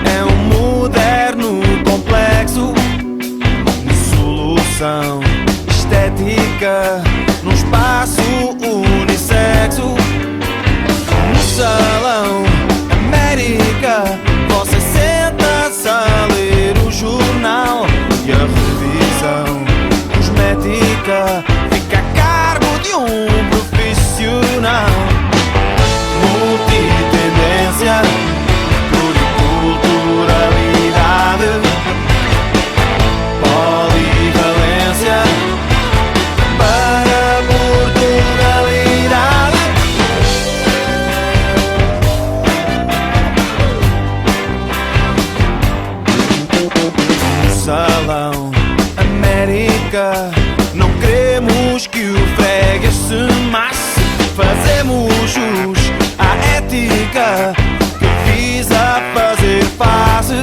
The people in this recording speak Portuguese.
é um moderno complexo de solução estética num espaço unissexo. No salão América você senta-se a ler o jornal e a revisão cosmética fica a cargo de um profissional. Multitendência, pluriculturalidade, polivalência para Portugalidade. No salão América não queremos que o freguês se masse. Fazemos jus à ética que visa fazer face